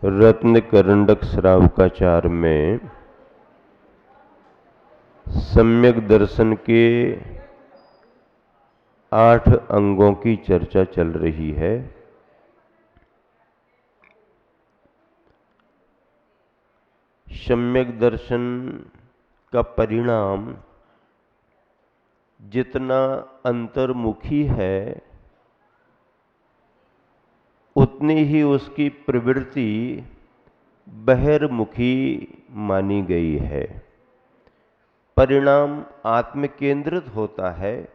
रत्न करंडक श्रावकाचार में सम्यक दर्शन के 8 अंगों की चर्चा चल रही है। सम्यक दर्शन का परिणाम जितना अंतर्मुखी है उतनी ही उसकी प्रवृत्ति बहिर्मुखी मानी गई है। परिणाम आत्मकेंद्रित होता है,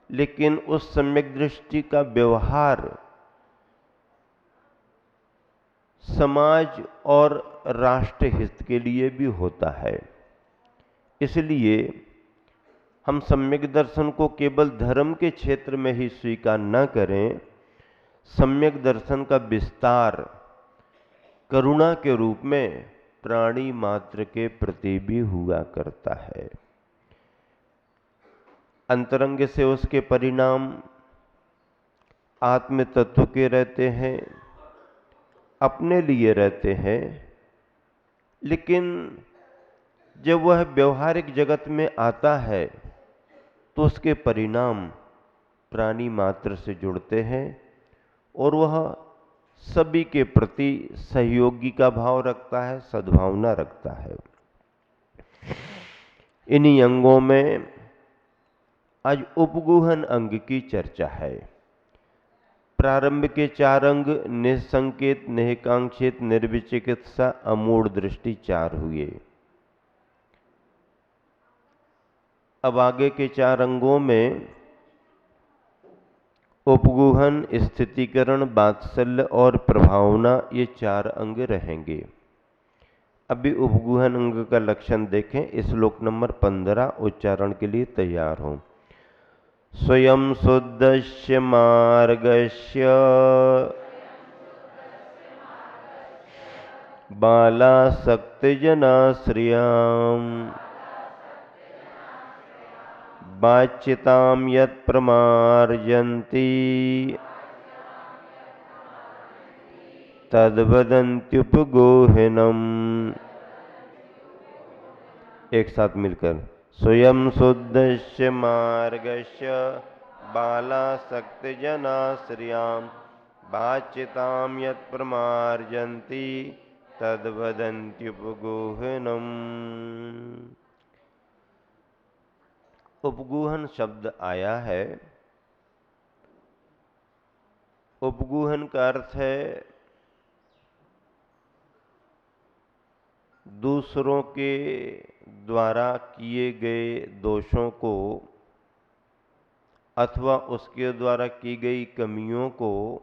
लेकिन उस सम्यक दृष्टि का व्यवहार समाज और राष्ट्र हित के लिए भी होता है। इसलिए हम सम्यक दर्शन को केवल धर्म के क्षेत्र में ही स्वीकार न करें, सम्यक दर्शन का विस्तार करुणा के रूप में प्राणी मात्र के प्रति भी हुआ करता है। अंतरंग से उसके परिणाम आत्म तत्व के रहते हैं, अपने लिए रहते हैं, लेकिन जब वह व्यवहारिक जगत में आता है तो उसके परिणाम प्राणी मात्र से जुड़ते हैं और वह सभी के प्रति सहयोगी का भाव रखता है, सद्भावना रखता है। इन्हीं अंगों में आज उपगूहन अंग की चर्चा है। प्रारंभ के 4 अंग निसंकेत, निकांक्षित, निर्विचिकित्सा, अमूढ़ दृष्टि 4 हुए। अब आगे के 4 अंगों में उपगूहन, स्थितीकरण, वात्सल्य और प्रभावना, ये 4 अंग रहेंगे। अभी उपगूहन अंग का लक्षण देखें। श्लोक नंबर 15 उच्चारण के लिए तैयार हो। स्वयं शुद्धस्य मार्गस्य बालासक्तजनाश्रियाम् वाच्यतां यत् प्रमार्जन्ति तद्वदन्त्युपगूहनम्। एक साथ मिलकर, स्वयं शुद्धस्य मार्गस्य बालासक्तजनाश्रियां वाच्यतां यत् प्रमार्जन्ति तद्वदन्त्युपगूहनम्। उपगूहन शब्द आया है। उपगूहन का अर्थ है दूसरों के द्वारा किए गए दोषों को अथवा उसके द्वारा की गई कमियों को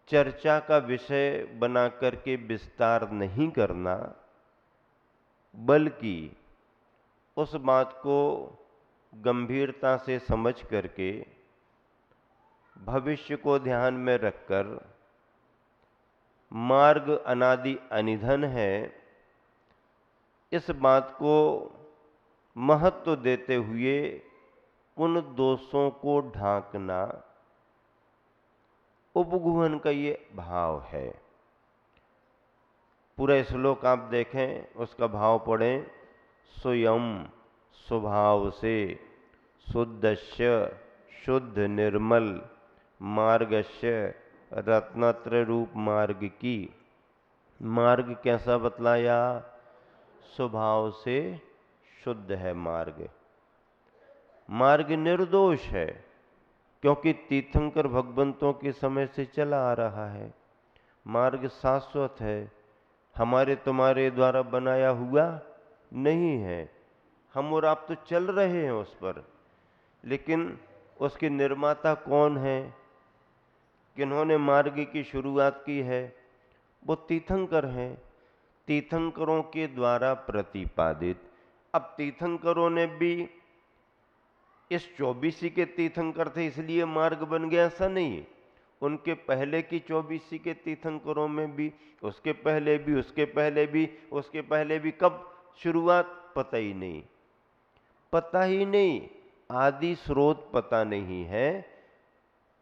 चर्चा का विषय बना करके विस्तार नहीं करना, बल्कि उस बात को गंभीरता से समझ करके भविष्य को ध्यान में रखकर, मार्ग अनादि अनिधन है, इस बात को महत्व देते हुए उन दोषों को ढांकना, उपगूहन का ये भाव है। पूरा श्लोक आप देखें, उसका भाव पढ़ें। स्वयं स्वभाव से, शुद्धस्य शुद्ध निर्मल, मार्गस्य रत्नत्र रूप मार्ग की। मार्ग कैसा बतलाया? स्वभाव से शुद्ध है मार्ग। मार्ग निर्दोष है, क्योंकि तीर्थंकर भगवंतों के समय से चला आ रहा है। मार्ग शाश्वत है, हमारे तुम्हारे द्वारा बनाया हुआ नहीं है। हम और आप तो चल रहे हैं उस पर, लेकिन उसके निर्माता कौन है, किन्होंने मार्ग की शुरुआत की है? वो तीर्थंकर हैं, तीर्थंकरों के द्वारा प्रतिपादित। अब तीर्थंकरों ने भी इस 24 के तीर्थंकर थे इसलिए मार्ग बन गया, ऐसा नहीं। उनके पहले की 24 के तीर्थंकरों में भी, उसके पहले भी, उसके पहले भी, उसके पहले भी, कब शुरुआत पता ही नहीं, पता ही नहीं, आदि स्रोत पता नहीं है।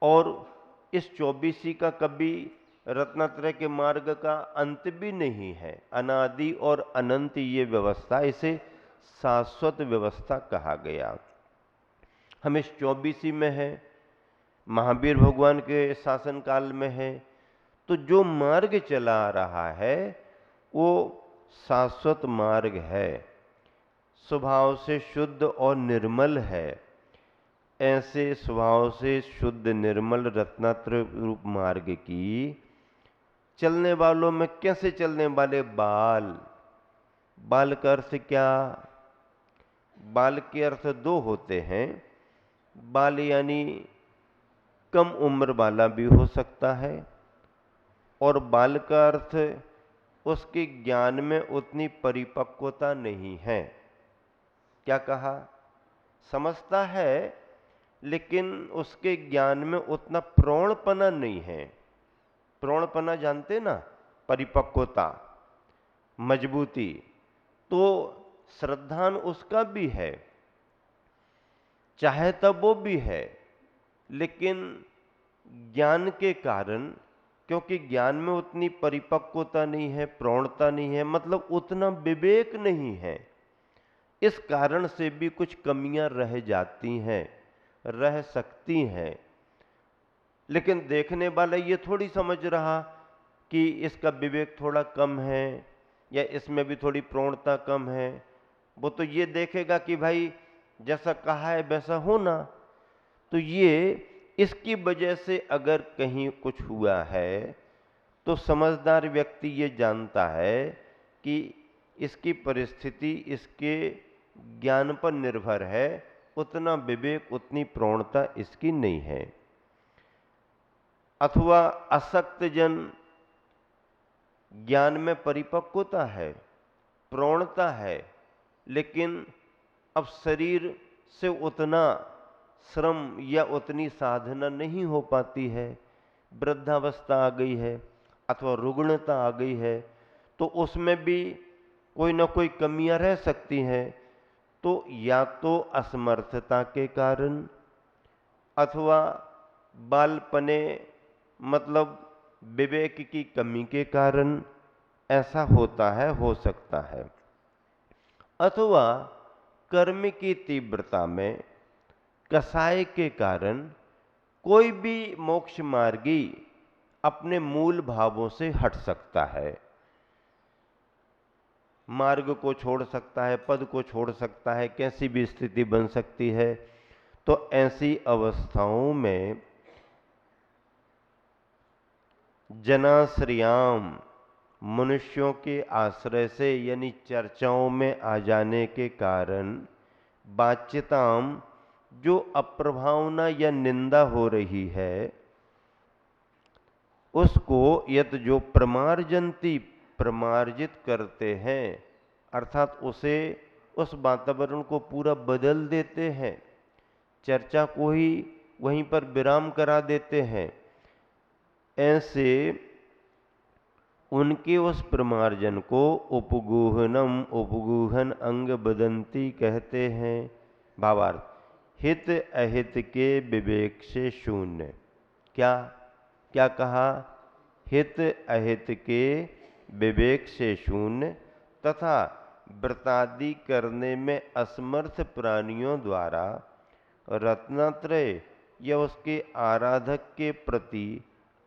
और इस 24 का कभी रत्नात्रय के मार्ग का अंत भी नहीं है, अनादि और अनंत ये व्यवस्था, इसे शाश्वत व्यवस्था कहा गया। हम इस 24 में है, महावीर भगवान के शासन काल में है, तो जो मार्ग चला आ रहा है वो शाश्वत मार्ग है, स्वभाव से शुद्ध और निर्मल है। ऐसे स्वभाव से शुद्ध निर्मल रत्नात्रय रूप मार्ग की चलने वालों में कैसे चलने वाले बाल, बाल का अर्थ क्या? बाल के अर्थ दो होते हैं। बाल यानी कम उम्र वाला भी हो सकता है, और बाल का अर्थ उसके ज्ञान में उतनी परिपक्वता नहीं है। क्या कहा? समझता है लेकिन उसके ज्ञान में उतना प्रौढ़पना नहीं है। प्रौढ़पना जानते ना, परिपक्वता, मजबूती, तो श्रद्धान उसका भी है, चाहे तब वो भी है, लेकिन ज्ञान के कारण, क्योंकि ज्ञान में उतनी परिपक्वता नहीं है, प्रौढ़ता नहीं है, मतलब उतना विवेक नहीं है, इस कारण से भी कुछ कमियां रह जाती हैं, रह सकती हैं। लेकिन देखने वाला ये थोड़ी समझ रहा कि इसका विवेक थोड़ा कम है या इसमें भी थोड़ी प्रौढ़ता कम है। वो तो ये देखेगा कि भाई जैसा कहा है वैसा होना। तो ये इसकी वजह से अगर कहीं कुछ हुआ है तो समझदार व्यक्ति ये जानता है कि इसकी परिस्थिति इसके ज्ञान पर निर्भर है, उतना विवेक, उतनी प्रौढ़ता इसकी नहीं है। अथवा असक्त जन, ज्ञान में परिपक्वता है, प्रौढ़ता है, लेकिन अब शरीर से उतना श्रम या उतनी साधना नहीं हो पाती है, वृद्धावस्था आ गई है अथवा रुग्णता आ गई है, तो उसमें भी कोई ना कोई कमियां रह सकती हैं। तो या तो असमर्थता के कारण अथवा बालपने मतलब विवेक की कमी के कारण ऐसा होता है, हो सकता है। अथवा कर्म की तीव्रता में कसाय के कारण कोई भी मोक्ष मार्गी अपने मूल भावों से हट सकता है, मार्ग को छोड़ सकता है, पद को छोड़ सकता है, कैसी भी स्थिति बन सकती है। तो ऐसी अवस्थाओं में जनाश्रयाम, मनुष्यों के आश्रय से यानी चर्चाओं में आ जाने के कारण बाच्यताम, जो अप्रभावना या निंदा हो रही है उसको यत जो प्रमार्जंती, प्रमार्जित करते हैं, अर्थात उसे, उस वातावरण को पूरा बदल देते हैं, चर्चा को ही वहीं पर विराम करा देते हैं। ऐसे उनके उस प्रमार्जन को उपगूहनम, उपगूहन अंग बदंती कहते हैं। भावार्थ, हित अहित के विवेक से शून्य। क्या क्या कहा? हित अहित के विवेक से शून्य तथा व्रतादि करने में असमर्थ प्राणियों द्वारा रत्नात्रय या उसके आराधक के प्रति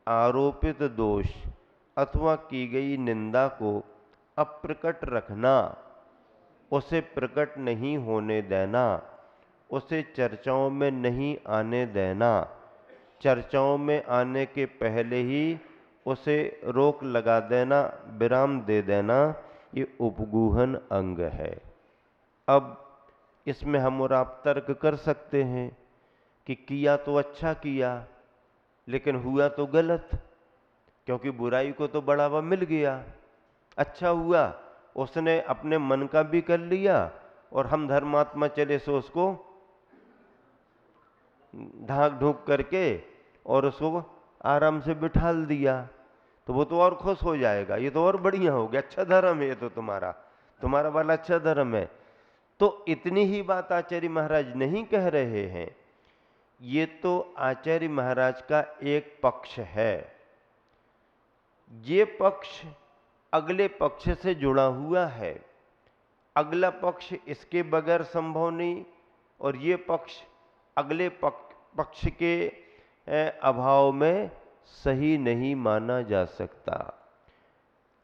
आरोपित दोष अथवा की गई निंदा को अप्रकट रखना, उसे प्रकट नहीं होने देना, उसे चर्चाओं में नहीं आने देना, चर्चाओं में आने के पहले ही उसे रोक लगा देना, विराम दे देना, ये उपगूहन अंग है। अब इसमें हम और आप तर्क कर सकते हैं कि किया तो अच्छा किया लेकिन हुआ तो गलत, क्योंकि बुराई को तो बढ़ावा मिल गया। अच्छा हुआ उसने अपने मन का भी कर लिया और हम धर्मात्मा चले सो उसको ढांक ढूंक करके और उसको आराम से बिठाल दिया, तो वो तो और खुश हो जाएगा, ये तो और बढ़िया हो गया, अच्छा धर्म है ये तो, तुम्हारा वाला अच्छा धर्म है। तो इतनी ही बात आचार्य महाराज नहीं कह रहे हैं, ये तो आचार्य महाराज का एक पक्ष है। ये पक्ष अगले पक्ष से जुड़ा हुआ है, अगला पक्ष इसके बगैर संभव नहीं, और ये पक्ष अगले पक्ष के अभाव में सही नहीं माना जा सकता।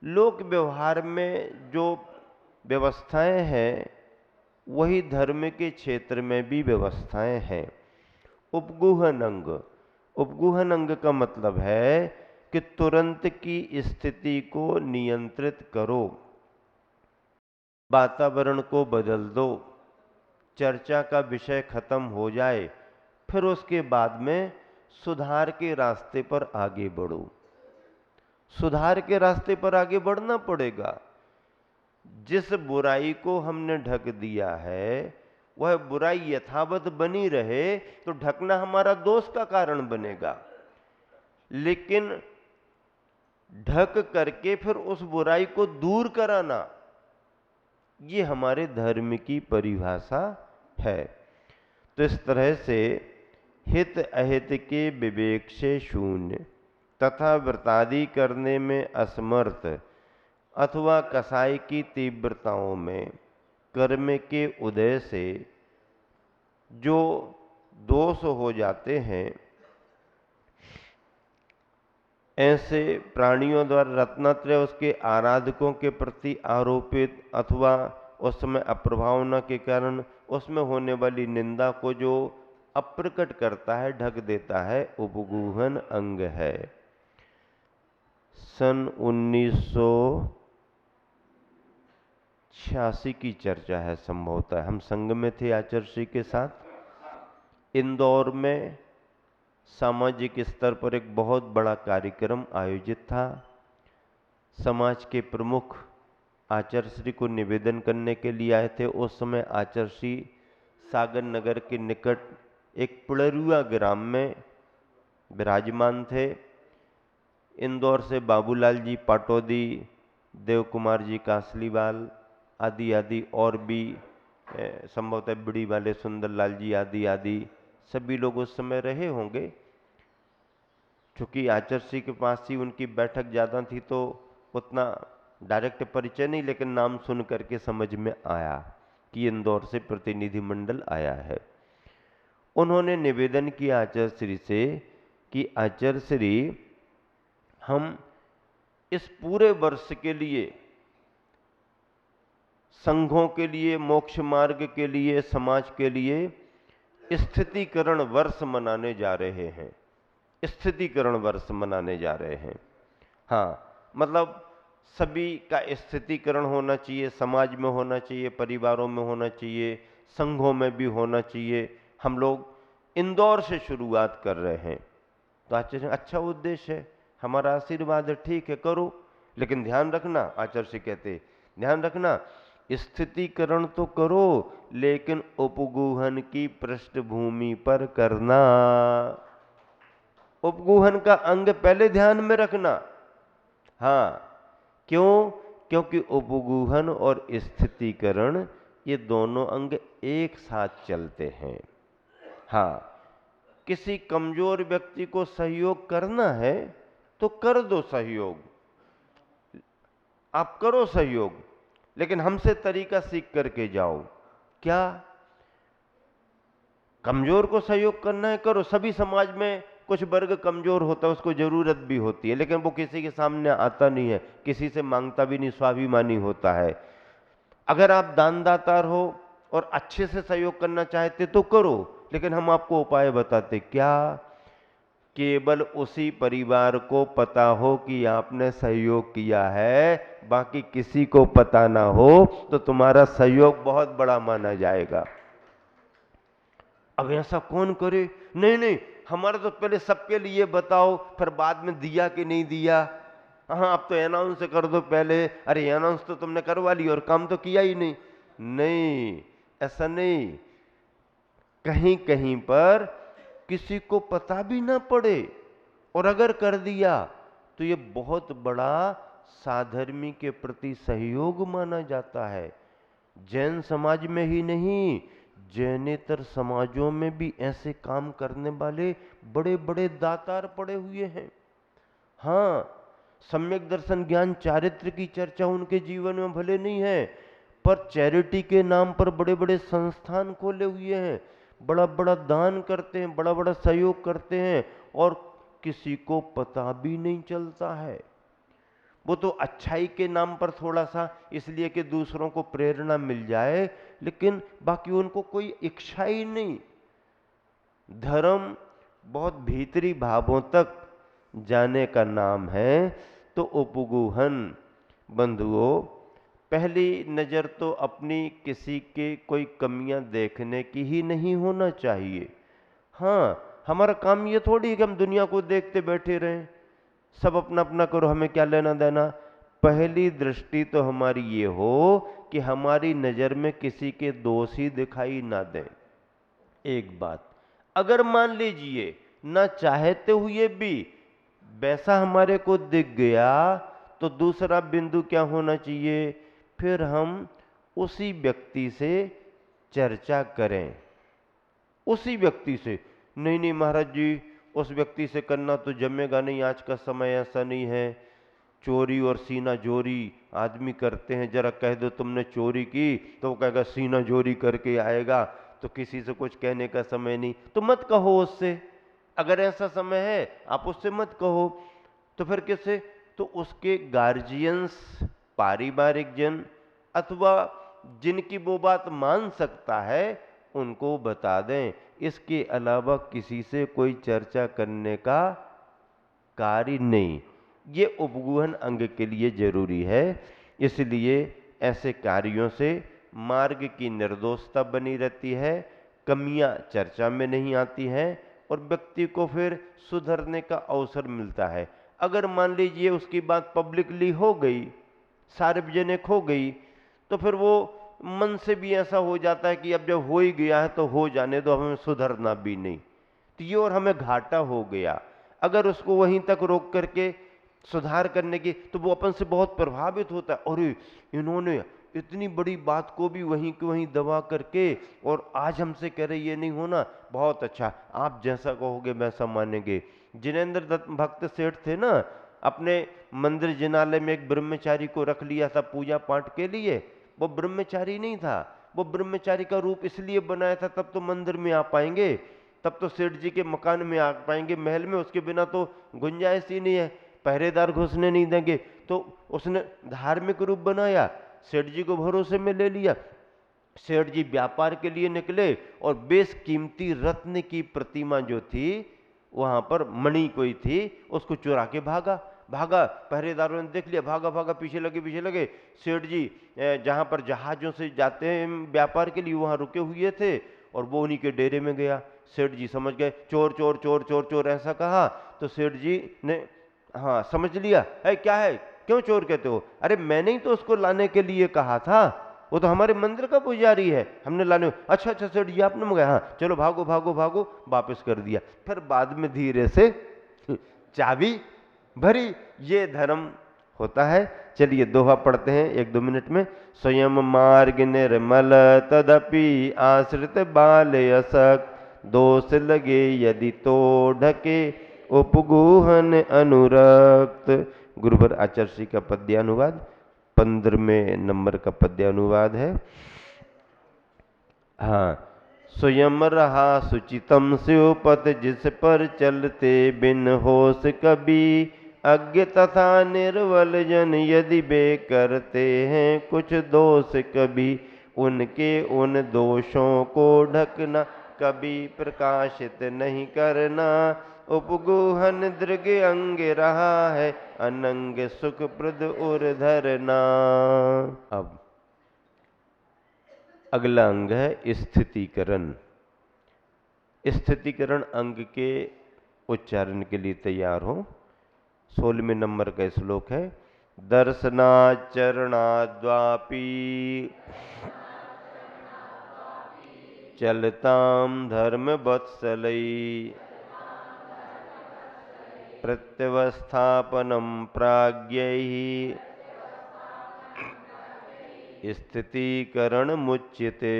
लोक व्यवहार में जो व्यवस्थाएं हैं वही धर्म के क्षेत्र में भी व्यवस्थाएं हैं। उपगूहन अंग, उपगूहन अंग का मतलब है कि तुरंत की स्थिति को नियंत्रित करो, वातावरण को बदल दो, चर्चा का विषय खत्म हो जाए, फिर उसके बाद में सुधार के रास्ते पर आगे बढ़ो। सुधार के रास्ते पर आगे बढ़ना पड़ेगा। जिस बुराई को हमने ढक दिया है वह बुराई यथावत बनी रहे तो ढकना हमारा दोष का कारण बनेगा, लेकिन ढक करके फिर उस बुराई को दूर कराना, ये हमारे धर्म की परिभाषा है। तो इस तरह से हित अहित के विवेक से शून्य तथा व्रतादि करने में असमर्थ अथवा कसाई की तीव्रताओं में कर्म के उदय से जो दोष हो जाते हैं, ऐसे प्राणियों द्वारा रत्नत्रय उसके आराधकों के प्रति आरोपित अथवा उस समय अप्रभावना के कारण उसमें होने वाली निंदा को जो अप्रकट करता है, ढक देता है, उपगूहन अंग है। सन 1986 की चर्चा है संभवतः, हम संघ में थे आचार्य के साथ। इंदौर में सामाजिक स्तर पर एक बहुत बड़ा कार्यक्रम आयोजित था। समाज के प्रमुख आचार्य श्री को निवेदन करने के लिए आए थे। उस समय आचार्य श्री सागर नगर के निकट एक पुड़रुआ ग्राम में विराजमान थे। इंदौर से बाबूलाल जी पाटौदी, देव कुमार जी कासलीवाल आदि आदि और भी संभवतः बिड़ी वाले सुंदरलाल जी आदि आदि सभी लोग उस समय रहे होंगे। चूंकि आचार्य श्री के पास ही उनकी बैठक ज़्यादा थी तो उतना डायरेक्ट परिचय नहीं, लेकिन नाम सुन करके समझ में आया कि इंदौर से प्रतिनिधिमंडल आया है। उन्होंने निवेदन किया आचार्य श्री से कि आचार्य श्री, हम इस पूरे वर्ष के लिए, संघों के लिए, मोक्ष मार्ग के लिए, समाज के लिए स्थितिकरण वर्ष मनाने जा रहे हैं। स्थितिकरण वर्ष मनाने जा रहे हैं। हाँ, मतलब सभी का स्थितिकरण होना चाहिए, समाज में होना चाहिए, परिवारों में होना चाहिए, संघों में भी होना चाहिए। हम लोग इंदौर से शुरुआत कर रहे हैं। तो आचार्य, अच्छा उद्देश्य है, हमारा आशीर्वाद है, ठीक है करो, लेकिन ध्यान रखना, आचार्य से कहते ध्यान रखना, स्थितिकरण तो करो लेकिन उपगूहन की पृष्ठभूमि पर करना। उपगूहन का अंग पहले ध्यान में रखना। हाँ, क्यों? क्योंकि उपगूहन और स्थितिकरण ये दोनों अंग एक साथ चलते हैं। हाँ, किसी कमजोर व्यक्ति को सहयोग करना है तो कर दो सहयोग, आप करो सहयोग, लेकिन हमसे तरीका सीख करके जाओ। क्या? कमजोर को सहयोग करना है, करो। सभी समाज में कुछ वर्ग कमजोर होता है, उसको जरूरत भी होती है, लेकिन वो किसी के सामने आता नहीं है, किसी से मांगता भी नहीं, स्वाभिमानी होता है। अगर आप दानदातार हो और अच्छे से सहयोग करना चाहते तो करो, लेकिन हम आपको उपाय बताते। क्या? केवल उसी परिवार को पता हो कि आपने सहयोग किया है, बाकी किसी को पता ना हो तो तुम्हारा सहयोग बहुत बड़ा माना जाएगा। अब ऐसा कौन करे? नहीं नहीं, हमारा तो पहले सबके लिए बताओ, फिर बाद में दिया कि नहीं दिया। हाँ, आप तो अनाउंस कर दो पहले। अरे अनाउंस तो तुमने करवा लिया और काम तो किया ही नहीं। नहीं, ऐसा नहीं। कहीं कहीं पर किसी को पता भी ना पड़े और अगर कर दिया तो ये बहुत बड़ा साधर्मी के प्रति सहयोग माना जाता है। जैन समाज में ही नहीं, जैनेतर समाजों में भी ऐसे काम करने वाले बड़े बड़े दातार पड़े हुए हैं। हाँ, सम्यक दर्शन ज्ञान चारित्र की चर्चा उनके जीवन में भले नहीं है, पर चैरिटी के नाम पर बड़े बड़े संस्थान खोले हुए हैं, बड़ा बड़ा दान करते हैं, बड़ा बड़ा सहयोग करते हैं, और किसी को पता भी नहीं चलता है। वो तो अच्छाई के नाम पर थोड़ा सा इसलिए कि दूसरों को प्रेरणा मिल जाए, लेकिन बाकी उनको कोई इच्छा ही नहीं। धर्म बहुत भीतरी भावों तक जाने का नाम है। तो उपगूहन बंधुओं, पहली नज़र तो अपनी किसी के कोई कमियां देखने की ही नहीं होना चाहिए। हाँ, हमारा काम ये थोड़ी है कि हम दुनिया को देखते बैठे रहें, सब अपना अपना करो, हमें क्या लेना देना। पहली दृष्टि तो हमारी ये हो कि हमारी नज़र में किसी के दोष ही दिखाई ना दें। एक बात, अगर मान लीजिए ना चाहते हुए भी वैसा हमारे को दिख गया, तो दूसरा बिंदु क्या होना चाहिए, फिर हम उसी व्यक्ति से चर्चा करें, उसी व्यक्ति से। नहीं नहीं महाराज जी, उस व्यक्ति से करना तो जमेगा नहीं, आज का समय ऐसा नहीं है, चोरी और सीना जोरी आदमी करते हैं, जरा कह दो तुमने चोरी की तो वो कहेगा सीना जोरी करके आएगा, तो किसी से कुछ कहने का समय नहीं, तो मत कहो उससे। अगर ऐसा समय है आप उससे मत कहो, तो फिर किससे, तो उसके गार्जियंस, पारिवारिक जन, अथवा जिनकी वो बात मान सकता है उनको बता दें। इसके अलावा किसी से कोई चर्चा करने का कार्य नहीं। ये उपगूहन अंग के लिए जरूरी है। इसलिए ऐसे कार्यों से मार्ग की निर्दोषता बनी रहती है, कमियां चर्चा में नहीं आती हैं, और व्यक्ति को फिर सुधरने का अवसर मिलता है। अगर मान लीजिए उसकी बात पब्लिकली हो गई, सार्वजनिक हो गई, तो फिर वो मन से भी ऐसा हो जाता है कि अब जब हो ही गया है तो हो जाने दो, हमें सुधरना भी नहीं, तो ये और हमें घाटा हो गया। अगर उसको वहीं तक रोक करके सुधार करने की, तो वो अपन से बहुत प्रभावित होता है, अरे इन्होंने इतनी बड़ी बात को भी वहीं के वहीं दबा करके और आज हमसे कह रहे ये नहीं होना, बहुत अच्छा, आप जैसा कहोगे वैसा मानेंगे। जिनेंद्र दत्त भक्त सेठ थे ना, अपने मंदिर जिनालय में एक ब्रह्मचारी को रख लिया था पूजा पाठ के लिए। वो ब्रह्मचारी नहीं था, वो ब्रह्मचारी का रूप इसलिए बनाया था तब तो मंदिर में आ पाएंगे, तब तो सेठ जी के मकान में आ पाएंगे, महल में, उसके बिना तो गुंजाइश ही नहीं है, पहरेदार घुसने नहीं देंगे। तो उसने धार्मिक रूप बनाया, सेठ जी को भरोसे में ले लिया। सेठ जी व्यापार के लिए निकले और बेशकीमती रत्न की प्रतिमा जो थी वहां पर, मणि कोई थी, उसको चुरा के भागा। पहरेदारों ने देख लिया, भागा, पीछे लगे। सेठ जी जहां पर जहाजों से जाते हैं व्यापार के लिए, वहां रुके हुए थे, और वो उन्हीं के डेरे में गया। सेठ जी समझ गए, चोर चोर चोर चोर चोर ऐसा कहा, तो सेठ जी ने हाँ समझ लिया, है क्या है, क्यों चोर कहते हो, अरे मैंने ही तो उसको लाने के लिए कहा था, वो तो हमारे मंदिर का पुजारी है, हमने लाने। अच्छा सेठ जी आपने मंगाया, हाँ चलो भागो, वापस कर दिया। फिर बाद में धीरे से चाबी भरी। ये धर्म होता है। चलिए दोहा पढ़ते हैं 1-2 मिनट में। स्वयं मार्ग निर्मल तदपि आश्रित बाल असक, दोष लगे यदि तो ढके उपगूहन अनुरक्त। गुरुवर आचार्य श्री का पद्यानुवाद 15वें नंबर का पद्यानुवाद है। हाँ, स्वयं रहा सुचितम शिवपथ, जिस पर चलते बिन होश कभी, अज्ञ तथा निर्बल जन यदि वे करते हैं कुछ दोष कभी, उनके उन दोषों को ढकना कभी प्रकाशित नहीं करना, उपगूहन दृग अंग रहा है अनंग सुखप्रद उर धरना। अब अगला अंग है स्थितिकरण। स्थितिकरण अंग के उच्चारण के लिए तैयार हो। 16वें नंबर का श्लोक है। दर्शनाचरणाद्वापि चलताम धर्म वत्सलै, प्रत्यवस्थापनम प्राज्ञैः स्थितिकरण मुच्यते।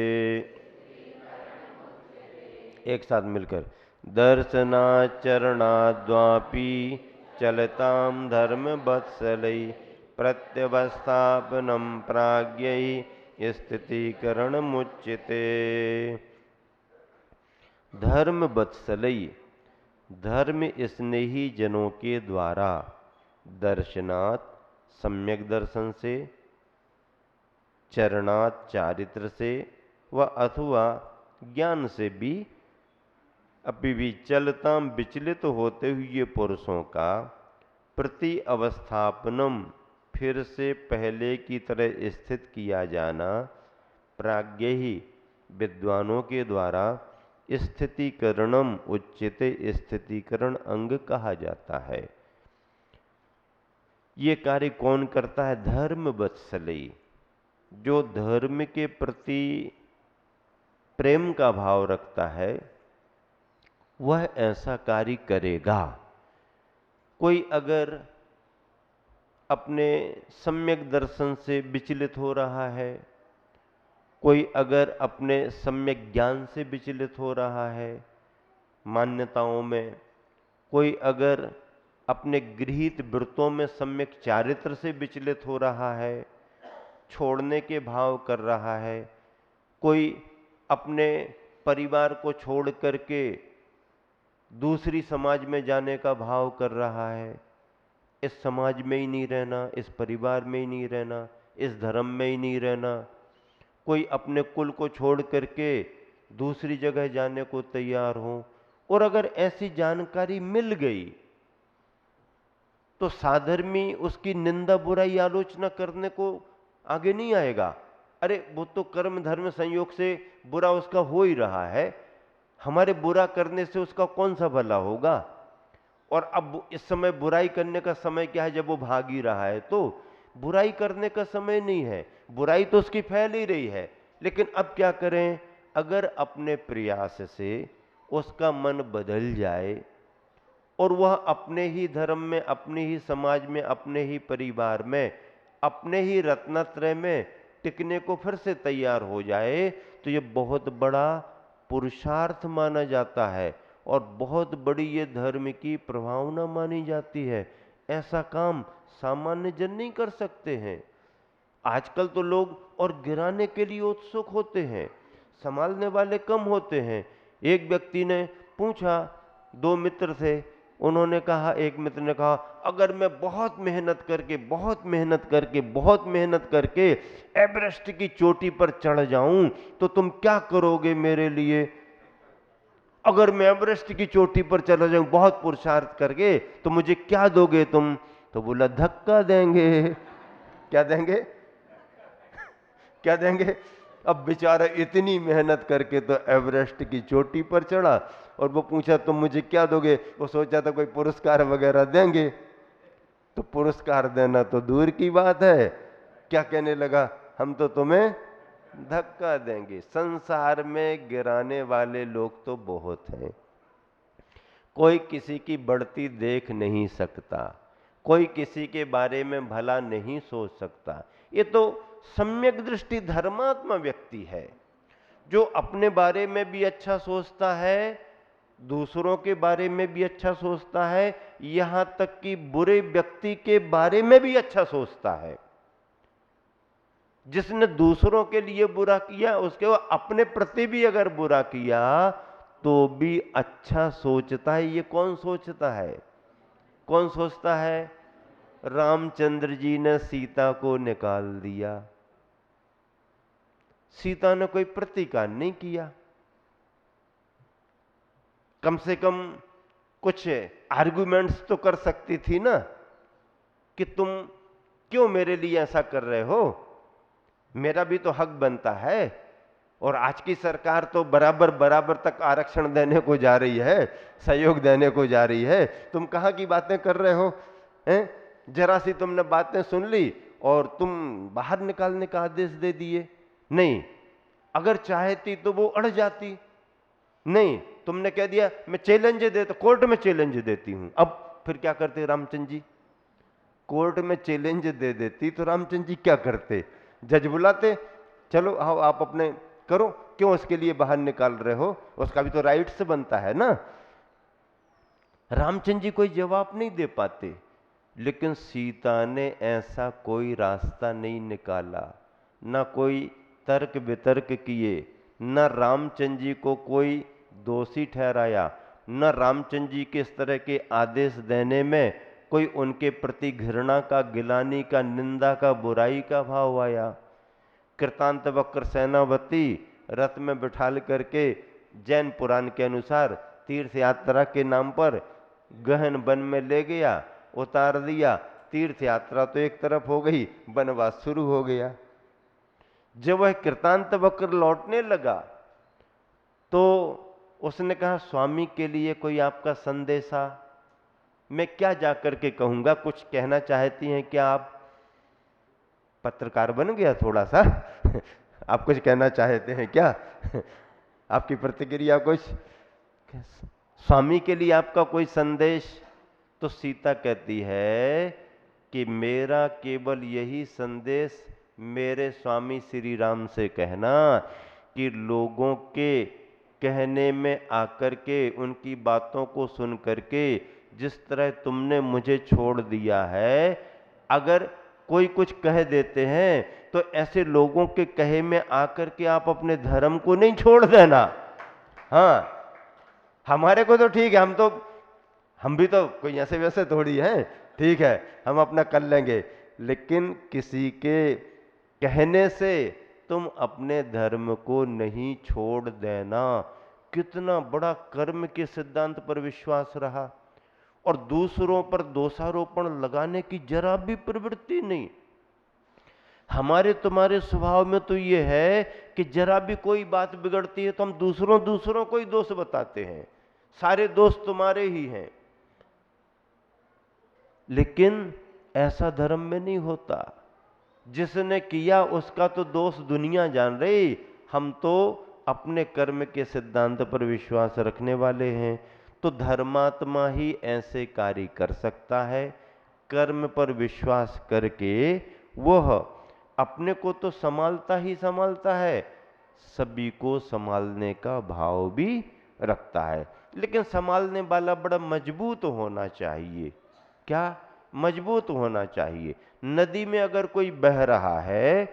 एक साथ मिलकर, दर्शनाचरणाद्वापि चलतां धर्म वत्सलै प्रत्यवस्थापनम प्राज्ञै स्थितिकरण मुच्यते। धर्म वत्सलै, धर्म स्नेही जनों के द्वारा दर्शनात् सम्यक दर्शन से, चरणात् चारित्र से व अथवा ज्ञान से भी अभी भी चलता विचलित होते हुए पुरुषों का प्रति अवस्थापनम फिर से पहले की तरह स्थित किया जाना प्राज्ञ ही विद्वानों के द्वारा स्थितिकरणम उच्यते स्थितिकरण अंग कहा जाता है। ये कार्य कौन करता है? धर्म वत्सली, जो धर्म के प्रति प्रेम का भाव रखता है वह ऐसा कार्य करेगा। कोई अगर अपने सम्यक दर्शन से विचलित हो रहा है, कोई अगर अपने सम्यक ज्ञान से विचलित हो रहा है मान्यताओं में, कोई अगर अपने गृहीत वृत्तों में सम्यक चारित्र से विचलित हो रहा है, छोड़ने के भाव कर रहा है, कोई अपने परिवार को छोड़ करके दूसरी समाज में जाने का भाव कर रहा है, इस समाज में ही नहीं रहना, इस परिवार में ही नहीं रहना, इस धर्म में ही नहीं रहना, कोई अपने कुल को छोड़ करके दूसरी जगह जाने को तैयार हो, और अगर ऐसी जानकारी मिल गई तो साधर्मी उसकी निंदा बुराई आलोचना करने को आगे नहीं आएगा। अरे वो तो कर्म धर्म संयोग से बुरा उसका हो ही रहा है, हमारे बुरा करने से उसका कौन सा भला होगा। और अब इस समय बुराई करने का समय क्या है? जब वो भाग ही रहा है तो बुराई करने का समय नहीं है, बुराई तो उसकी फैल ही रही है। लेकिन अब क्या करें? अगर अपने प्रयास से उसका मन बदल जाए और वह अपने ही धर्म में, अपने ही समाज में, अपने ही परिवार में, अपने ही रत्नत्रय में टिकने को फिर से तैयार हो जाए, तो ये बहुत बड़ा पुरुषार्थ माना जाता है और बहुत बड़ी ये धर्म की प्रभावना मानी जाती है। ऐसा काम सामान्य जन नहीं कर सकते हैं। आजकल तो लोग और गिराने के लिए उत्सुक होते हैं, संभालने वाले कम होते हैं। एक व्यक्ति ने पूछा, दो मित्र थे, उन्होंने कहा, एक मित्र ने कहा, अगर मैं बहुत मेहनत करके एवरेस्ट की चोटी पर चढ़ जाऊं तो तुम क्या करोगे मेरे लिए? अगर मैं एवरेस्ट की चोटी पर चला जाऊं बहुत पुरुषार्थ करके तो मुझे क्या दोगे तुम? तो बोला, धक्का देंगे। क्या देंगे? क्या देंगे? अब बेचारा इतनी मेहनत करके तो एवरेस्ट की चोटी पर चढ़ा और वो पूछा तुम मुझे क्या दोगे? वो सोचा था कोई पुरस्कार वगैरह देंगे, तो पुरस्कार देना तो दूर की बात है, क्या कहने लगा, हम तो तुम्हें धक्का देंगे। संसार में गिराने वाले लोग तो बहुत हैं। कोई किसी की बढ़ती देख नहीं सकता, कोई किसी के बारे में भला नहीं सोच सकता। ये तो सम्यक दृष्टि धर्मात्मा व्यक्ति है जो अपने बारे में भी अच्छा सोचता है, दूसरों के बारे में भी अच्छा सोचता है, यहां तक कि बुरे व्यक्ति के बारे में भी अच्छा सोचता है। जिसने दूसरों के लिए बुरा किया उसके वो अपने प्रति भी अगर बुरा किया तो भी अच्छा सोचता है। ये कौन सोचता है? कौन सोचता है? रामचंद्र जी ने सीता को निकाल दिया, सीता ने कोई प्रतिकार नहीं किया, कम से कम कुछ आर्गुमेंट्स तो कर सकती थी ना कि तुम क्यों मेरे लिए ऐसा कर रहे हो, मेरा भी तो हक बनता है। और आज की सरकार तो बराबर बराबर तक आरक्षण देने को जा रही है, सहयोग देने को जा रही है, तुम कहां की बातें कर रहे हो? जरा सी तुमने बातें सुन ली और तुम बाहर निकालने का आदेश दे दिए। नहीं, अगर चाहती तो वो अड़ जाती। नहीं, तुमने कह दिया मैं चैलेंज देता, कोर्ट में चैलेंज देती हूं। अब फिर क्या करते रामचंद्र जी? कोर्ट में चैलेंज दे देती तो रामचंद्र जी क्या करते? जज बुलाते, चलो आओ आप अपने करो, क्यों उसके लिए बाहर निकाल रहे हो? उसका भी तो राइट से बनता है ना। रामचंद्र जी कोई जवाब नहीं दे पाते, लेकिन सीता ने ऐसा कोई रास्ता नहीं निकाला, ना कोई तर्क वितर्क किए, न रामचंद्र जी को कोई दोषी ठहराया, न रामचंद्र जी के इस तरह के आदेश देने में कोई उनके प्रति घृणा का, गिलानी का, निंदा का, बुराई का भाव आया। कृतांत वक्र सेनापति रथ में बिठाल करके जैन पुराण के अनुसार तीर्थ यात्रा के नाम पर गहन वन में ले गया, उतार दिया। तीर्थ यात्रा तो एक तरफ हो गई, वनवास शुरू हो गया। जब वह कृतांत वक्र लौटने लगा तो उसने कहा, स्वामी के लिए कोई आपका संदेशा? मैं क्या जाकर के कहूंगा, कुछ कहना चाहती हैं क्या आप? पत्रकार बन गया थोड़ा सा आप कुछ कहना चाहते हैं क्या? आपकी प्रतिक्रिया कुछ? स्वामी के लिए आपका कोई संदेश? तो सीता कहती है कि मेरा केवल यही संदेश मेरे स्वामी श्री राम से कहना कि लोगों के कहने में आकर के, उनकी बातों को सुन करके जिस तरह तुमने मुझे छोड़ दिया है, अगर कोई कुछ कह देते हैं तो ऐसे लोगों के कहे में आकर के आप अपने धर्म को नहीं छोड़ देना। हाँ, हमारे को तो ठीक है, हम भी तो कोई ऐसे वैसे थोड़ी हैं, ठीक है, हम अपना कर लेंगे, लेकिन किसी के कहने से तुम अपने धर्म को नहीं छोड़ देना। कितना बड़ा कर्म के सिद्धांत पर विश्वास रहा, और दूसरों पर दोषारोपण लगाने की जरा भी प्रवृत्ति नहीं। हमारे तुम्हारे स्वभाव में तो ये है कि जरा भी कोई बात बिगड़ती है तो हम दूसरों को ही दोष बताते हैं, सारे दोष तुम्हारे ही हैं। लेकिन ऐसा धर्म में नहीं होता। जिसने किया उसका तो दोष दुनिया जान रही, हम तो अपने कर्म के सिद्धांत पर विश्वास रखने वाले हैं। तो धर्मात्मा ही ऐसे कार्य कर सकता है। कर्म पर विश्वास करके वह अपने को तो संभालता ही संभालता है, सभी को संभालने का भाव भी रखता है। लेकिन संभालने वाला बड़ा मजबूत होना चाहिए। क्या? मजबूत होना चाहिए। नदी में अगर कोई बह रहा है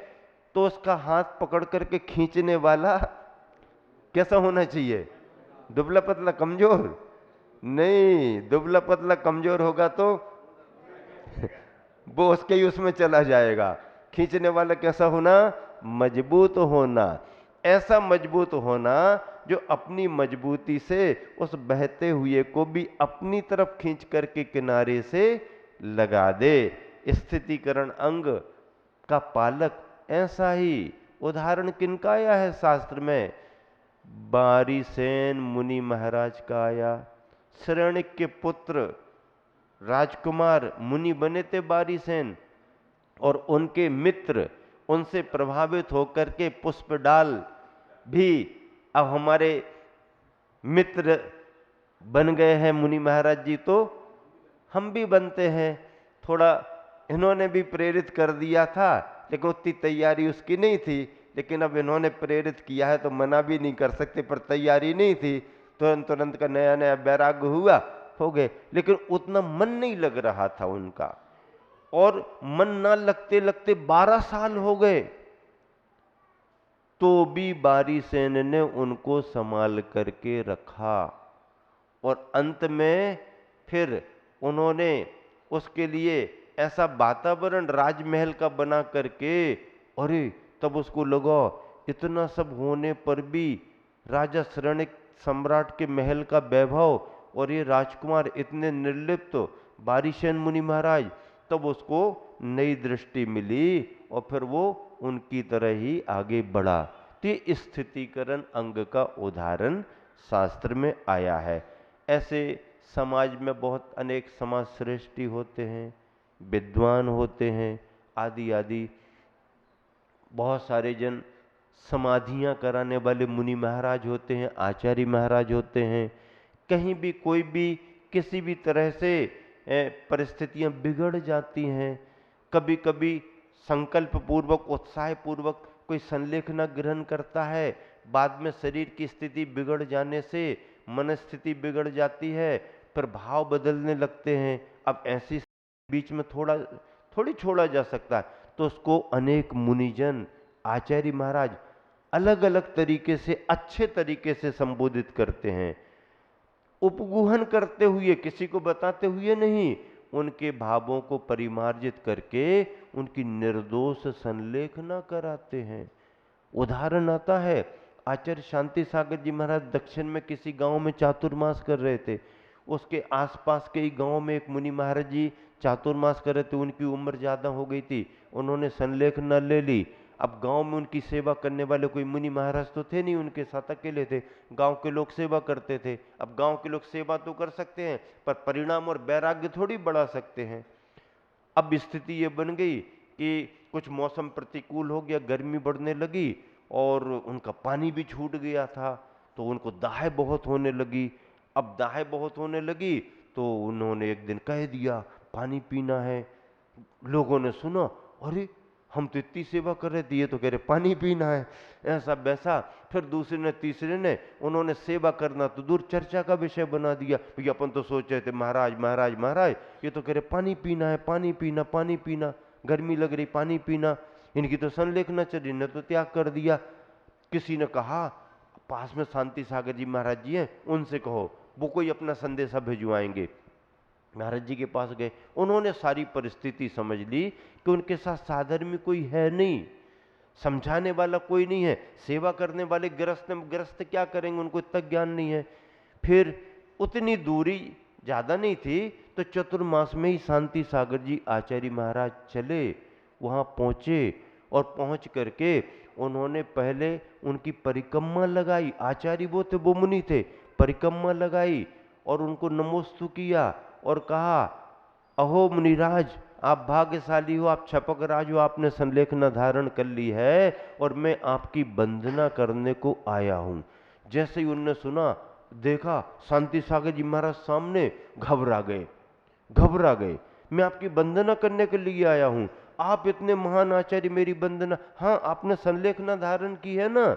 तो उसका हाथ पकड़ करके खींचने वाला कैसा होना चाहिए? दुबला पतला कमजोर नहीं, दुबला पतला कमजोर होगा तो वो उसके ही उसमें चला जाएगा। खींचने वाला कैसा होना? मजबूत होना। ऐसा मजबूत होना जो अपनी मजबूती से उस बहते हुए को भी अपनी तरफ खींच करके किनारे से लगा दे। स्थितीकरण अंग का पालक ऐसा ही उदाहरण किनका आया है शास्त्र में? बारीसेन मुनि महाराज का आया। श्रेणिक के पुत्र राजकुमार मुनि बने थे बारीसेन, और उनके मित्र उनसे प्रभावित होकर के पुष्पडाल भी अब हमारे मित्र बन गए हैं मुनि महाराज जी, तो हम भी बनते हैं। थोड़ा इन्होंने भी प्रेरित कर दिया था, लेकिन उतनी तैयारी उसकी नहीं थी। लेकिन अब इन्होंने प्रेरित किया है तो मना भी नहीं कर सकते, पर तैयारी नहीं थी। तुरंत का नया नया वैराग्य हुआ, हो गए, लेकिन उतना मन नहीं लग रहा था उनका। और मन ना लगते लगते 12 साल हो गए, तो भी बारीसेन ने उनको संभाल करके रखा। और अंत में फिर उन्होंने उसके लिए ऐसा वातावरण राजमहल का बना करके, अरे तब उसको लगा इतना सब होने पर भी राजा श्रेणिक सम्राट के महल का वैभव और ये राजकुमार इतने निर्लिप्त, बारीसेन मुनि महाराज, तब उसको नई दृष्टि मिली और फिर वो उनकी तरह ही आगे बढ़ा। तो ये स्थितीकरण अंग का उदाहरण शास्त्र में आया है। ऐसे समाज में बहुत अनेक समाज श्रेष्ठी होते हैं, विद्वान होते हैं, आदि आदि। बहुत सारे जन समाधियां कराने वाले मुनि महाराज होते हैं, आचार्य महाराज होते हैं। कहीं भी कोई भी किसी भी तरह से परिस्थितियां बिगड़ जाती हैं, कभी कभी संकल्प पूर्वक, उत्साह पूर्वक कोई संलेखना ग्रहण करता है, बाद में शरीर की स्थिति बिगड़ जाने से मन स्थिति बिगड़ जाती है, फिर भाव बदलने लगते हैं। अब ऐसी बीच में थोड़ी छोड़ा जा सकता है, तो उसको अनेक मुनिजन, आचार्य महाराज अलग अलग तरीके से, अच्छे तरीके से संबोधित करते हैं, उपगुहन करते हुए, किसी को बताते हुए नहीं, उनके भावों को परिमार्जित करके उनकी निर्दोष संलेखना कराते हैं। उदाहरण आता है, आचार्य शांति सागर जी महाराज दक्षिण में किसी गांव में चातुर्मास कर रहे थे। उसके आसपास के ही गांव में एक मुनि महाराज जी चातुर्मास कर रहे थे। उनकी उम्र ज्यादा हो गई थी, उन्होंने संलेखना ले ली। अब गांव में उनकी सेवा करने वाले कोई मुनि महाराज तो थे नहीं, उनके साथ अकेले थे। गांव के लोग सेवा करते थे। अब गांव के लोग सेवा तो कर सकते हैं, पर परिणाम और वैराग्य थोड़ी बढ़ा सकते हैं। अब स्थिति ये बन गई कि कुछ मौसम प्रतिकूल हो गया, गर्मी बढ़ने लगी और उनका पानी भी छूट गया था, तो उनको दाह बहुत होने लगी। अब दाह बहुत होने लगी तो उन्होंने एक दिन कह दिया पानी पीना है। लोगों ने सुना, अरे हम तो इतनी सेवा कर रहे थे, ये तो कह रहे पानी पीना है, ऐसा वैसा। फिर दूसरे ने, तीसरे ने, उन्होंने सेवा करना तो दूर चर्चा का विषय बना दिया। भैया अपन तो सोच रहे थे महाराज महाराज महाराज, ये तो कह रहे पानी पीना है, पानी पीना, पानी पीना, गर्मी लग रही, पानी पीना। इनकी तो संलेखना चली, ने तो त्याग कर दिया। किसी ने कहा पास में शांति सागर जी महाराज जी हैं, उनसे कहो, वो कोई अपना संदेशा भिजवाएंगे। महाराज जी के पास गए, उन्होंने सारी परिस्थिति समझ ली कि उनके साथ साधर्मी कोई है नहीं, समझाने वाला कोई नहीं है, सेवा करने वाले गृहस्थ क्या करेंगे, उनको इतना ज्ञान नहीं है। फिर उतनी दूरी ज्यादा नहीं थी, तो चतुर्मास में ही शांति सागर जी आचार्य महाराज चले, वहां पहुंचे और पहुंच करके उन्होंने पहले उनकी परिक्रमा लगाई। आचार्य वो थे, वो मुनि थे, परिक्रमा लगाई और उनको नमोस्तु किया और कहा, अहो मुनिराज, आप भाग्यशाली हो, आप छपक राज हो, आपने संलेखना धारण कर ली है और मैं आपकी वंदना करने को आया हूं। जैसे ही उनने सुना, देखा शांति सागर जी महाराज सामने, घबरा गए, घबरा गए। मैं आपकी वंदना करने के लिए आया हूं, आप इतने महान आचार्य, मेरी वंदना। हाँ, आपने संलेखना धारण की है ना,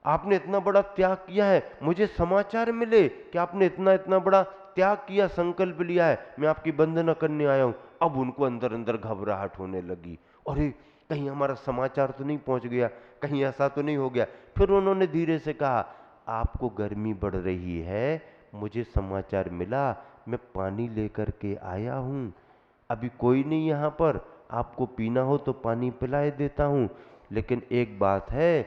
आपने इतना बड़ा त्याग किया है, मुझे समाचार मिले कि आपने इतना इतना बड़ा त्याग किया, संकल्प लिया है, मैं आपकी वंदना करने आया हूं। अब उनको अंदर अंदर घबराहट होने लगी, अरे कहीं हमारा समाचार तो नहीं पहुंच गया, कहीं ऐसा तो नहीं हो गया। फिर उन्होंने धीरे से कहा, आपको गर्मी बढ़ रही है, मुझे समाचार मिला, मैं पानी लेकर के आया हूं, अभी कोई नहीं यहाँ पर, आपको पीना हो तो पानी पिलाए देता हूं। लेकिन एक बात है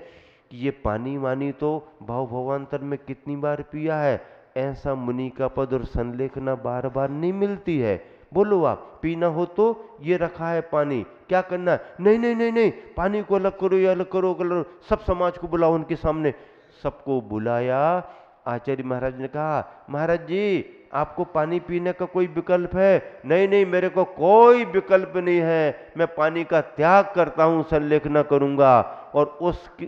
कि ये पानी वानी तो भाव भवांतर में कितनी बार पिया है, ऐसा मुनि का पद और संलेखना बार बार नहीं मिलती है। बोलो आप, पीना हो तो ये रखा है पानी, क्या करना है? नहीं नहीं नहीं नहीं, पानी को अलग करो, ये अलग करो, करो, सब समाज को बुलाओ उनके सामने। सबको बुलाया। आचार्य महाराज ने कहा, महाराज जी आपको पानी पीने का कोई विकल्प है? नहीं नहीं, मेरे को कोई विकल्प नहीं है, मैं पानी का त्याग करता हूं, संलेखना करूंगा। और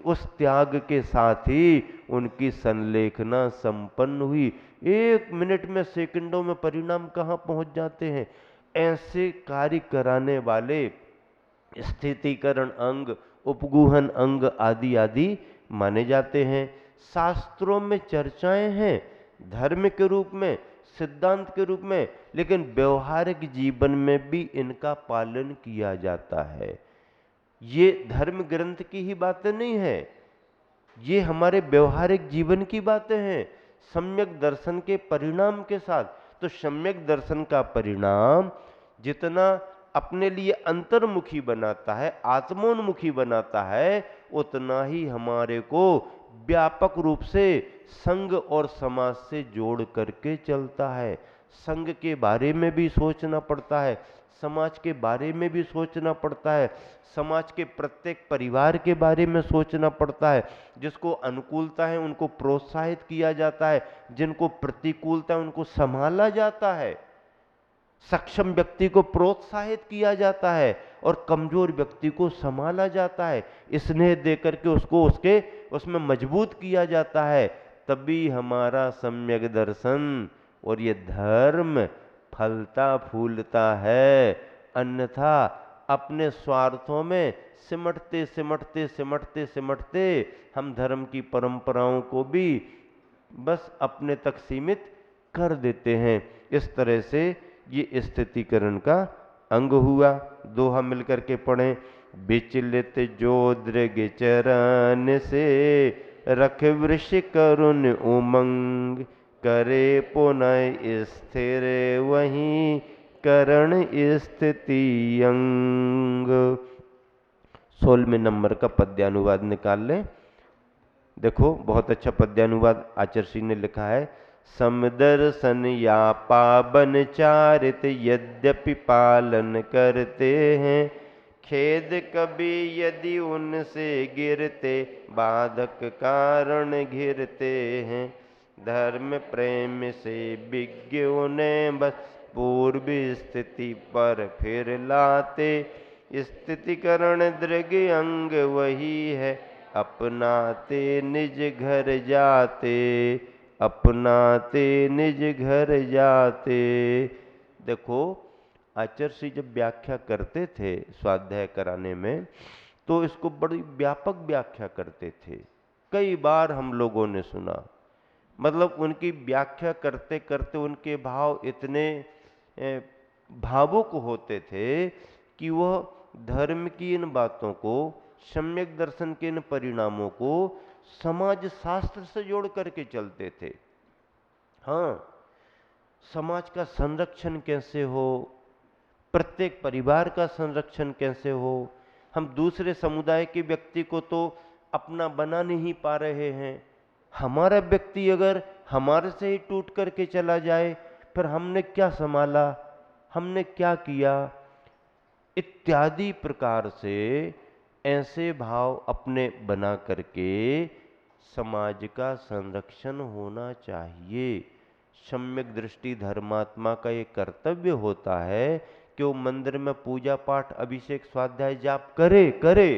उस त्याग के साथ ही उनकी संलेखना संपन्न हुई। 1 मिनट में, सेकंडों में परिणाम कहां पहुंच जाते हैं। ऐसे कार्य कराने वाले स्थितिकरण अंग, उपगुहन अंग आदि आदि माने जाते हैं। शास्त्रों में चर्चाएं हैं धर्म के रूप में, सिद्धांत के रूप में, लेकिन व्यवहारिक जीवन में भी इनका पालन किया जाता है। ये धर्म ग्रंथ की ही बातें नहीं है, ये हमारे व्यवहारिक जीवन की बातें हैं, सम्यक दर्शन के परिणाम के साथ। तो सम्यक दर्शन का परिणाम जितना अपने लिए अंतर्मुखी बनाता है, आत्मोन्मुखी बनाता है, उतना ही हमारे को व्यापक रूप से संघ और समाज से जोड़ करके चलता है। संघ के बारे में भी सोचना पड़ता है, समाज के बारे में भी सोचना पड़ता है, समाज के प्रत्येक परिवार के बारे में सोचना पड़ता है। जिसको अनुकूलता है उनको प्रोत्साहित किया जाता है, जिनको प्रतिकूलता है उनको संभाला जाता है, सक्षम व्यक्ति को प्रोत्साहित किया जाता है और कमजोर व्यक्ति को संभाला जाता है, स्नेह देकर के उसको उसमें मजबूत किया जाता है। तभी हमारा सम्यक दर्शन और ये धर्म फलता फूलता है। अन्यथा अपने स्वार्थों में सिमटते सिमटते सिमटते सिमटते हम धर्म की परंपराओं को भी बस अपने तक सीमित कर देते हैं। इस तरह से ये स्थितिकरण का अंग हुआ। दोहा मिलकर के पढ़ें। विचलित जो दृग चरण से, रख वृष करुण उमंग, करे पुनः स्थिर वहीं, करण स्थिति अंग। 16वें नंबर का पद्यानुवाद निकाल लें। देखो बहुत अच्छा पद्यानुवाद आचर्षी ने लिखा है। समदर्शन या पावन चारित, यद्यपि पालन करते हैं, खेद कभी यदि उनसे गिरते, बाधक कारण घिरते हैं। धर्म प्रेम से विज्ञ उन्हें बस, पूर्व स्थिति पर फिर लाते, स्थितिकरण दृग अंग वही है, अपनाते निज घर जाते, अपनाते निज घर जाते। देखो आचर्षी जब व्याख्या करते थे स्वाध्याय कराने में, तो इसको बड़ी व्यापक व्याख्या करते थे। कई बार हम लोगों ने सुना, मतलब उनकी व्याख्या करते करते उनके भाव इतने भावुक होते थे कि वह धर्म की इन बातों को, सम्यक दर्शन के इन परिणामों को समाज शास्त्र से जोड़ करके चलते थे। हाँ, समाज का संरक्षण कैसे हो, प्रत्येक परिवार का संरक्षण कैसे हो। हम दूसरे समुदाय के व्यक्ति को तो अपना बना नहीं पा रहे हैं। हमारा व्यक्ति अगर हमारे से ही टूट करके चला जाए, फिर हमने क्या संभाला, हमने क्या किया, इत्यादि प्रकार से ऐसे भाव अपने बना करके समाज का संरक्षण होना चाहिए। सम्यक दृष्टि धर्मात्मा का ये कर्तव्य होता है कि वो मंदिर में पूजा पाठ, अभिषेक, स्वाध्याय, जाप करे,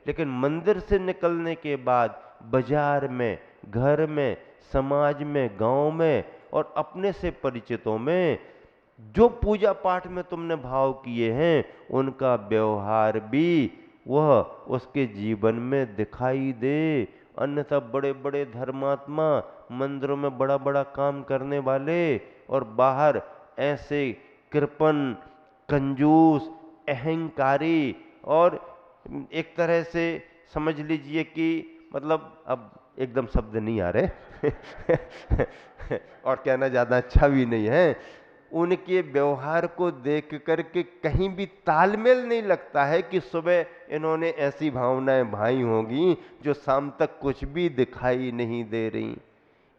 लेकिन मंदिर से निकलने के बाद बाजार में, घर में, समाज में, गांव में और अपने से परिचितों में जो पूजा पाठ में तुमने भाव किए हैं, उनका व्यवहार भी वह उसके जीवन में दिखाई दे। अन्यथा बड़े बड़े धर्मात्मा, मंदिरों में बड़ा बड़ा काम करने वाले, और बाहर ऐसे कृपण, कंजूस, अहंकारी, और एक तरह से समझ लीजिए कि मतलब अब एकदम शब्द नहीं आ रहे और कहना ज़्यादा अच्छा भी नहीं है, उनके व्यवहार को देख करके कहीं भी तालमेल नहीं लगता है कि सुबह इन्होंने ऐसी भावनाएं भाई होंगी जो शाम तक कुछ भी दिखाई नहीं दे रही।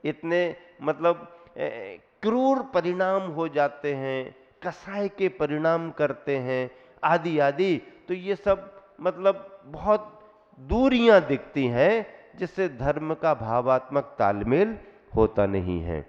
इतने मतलब क्रूर परिणाम हो जाते हैं, कसाई के परिणाम करते हैं, आदि आदि। तो ये सब मतलब बहुत दूरियां दिखती हैं, जिससे धर्म का भावात्मक तालमेल होता नहीं है।